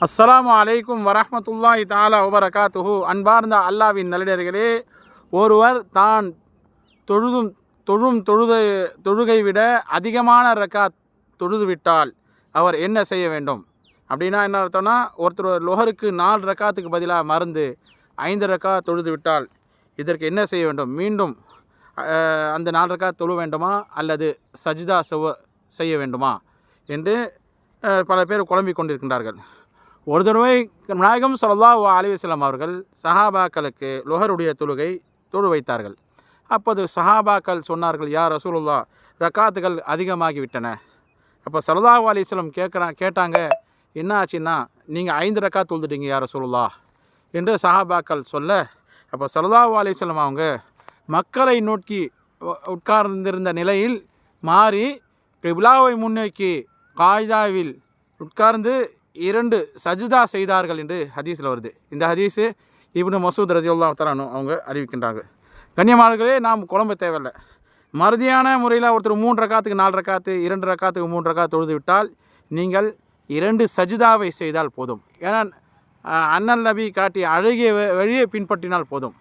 அஸ்ஸலாமு அலைக்கும் வரஹ்மத்துல்லாஹி தஆலா வபரகாத்துஹு. அன்பார்ந்த அல்லாவின் நல்லடியார்களே, ஒருவர் தான் தொழும் தொழுகை விட அதிகமான ரக்காத் தொழுதுவிட்டால் அவர் என்ன செய்ய வேண்டும் அப்படின்னா என்ன அர்த்தம்னா, ஒருத்தர் லொஹருக்கு 4 ரக்காத்துக்கு பதிலாக மறந்து 5 ரக்காத் தொழுது விட்டால் இதற்கு என்ன செய்ய வேண்டும்? மீண்டும் அந்த 4 ரக்காத் தொழ வேண்டுமா அல்லது சஜ்தா செய்ய வேண்டுமா என்று பல பேர் குழம்பிக் கொண்டிருக்கின்றார்கள். ஒரு தடவை நாயகம் ஸல்லல்லாஹு அலைஹி வஸல்லம் அவர்கள் சஹாபாக்களுக்கு லொஹருடைய தொழுகை தொழு வைத்தார்கள். அப்போது சஹாபாக்கள் சொன்னார்கள், யா ரசூலுல்லாஹ், ரக்காத்துகள் அதிகமாகிவிட்டன. அப்போ ஸல்லல்லாஹு அலைஹி வஸல்லம் கேட்டாங்க, என்ன ஆச்சுன்னா, நீங்கள் 5 ரக்காத் தொழுதுட்டீங்க யா ரசூலுல்லாஹ் என்று சஹாபாக்கள் சொல்ல, அப்போ ஸல்லல்லாஹு அலைஹி வஸல்லம் அவங்க மக்களை நோக்கி உட்கார்ந்திருந்த நிலையில் மாறி கிப்லாவை முன்னோக்கி காய்தாவில் உட்கார்ந்து 2 சஜ்தா செய்தார்கள் என்று ஹதீஸில் வருது. இந்த ஹதீஸு இப்னு மசூத் ரலியல்லாஹு தஆலா அன்ஹு அவங்க அறிவிக்கின்றார்கள். கண்ணியமானவர்களே, நாம் குழம்ப தேவையில்லை. மறுதியான முறையில் ஒருத்தர் 3 ரக்காத்துக்கு 4 ரக்காத்து, 2 ரக்காத்துக்கு 3 ரக்காத்து தொழுது விட்டால் நீங்கள் 2 சஜ்தாவை செய்தால் போதும். ஏன்னா அண்ணல் நபி காட்டிய அழகிய வழியை பின்பற்றினால் போதும்.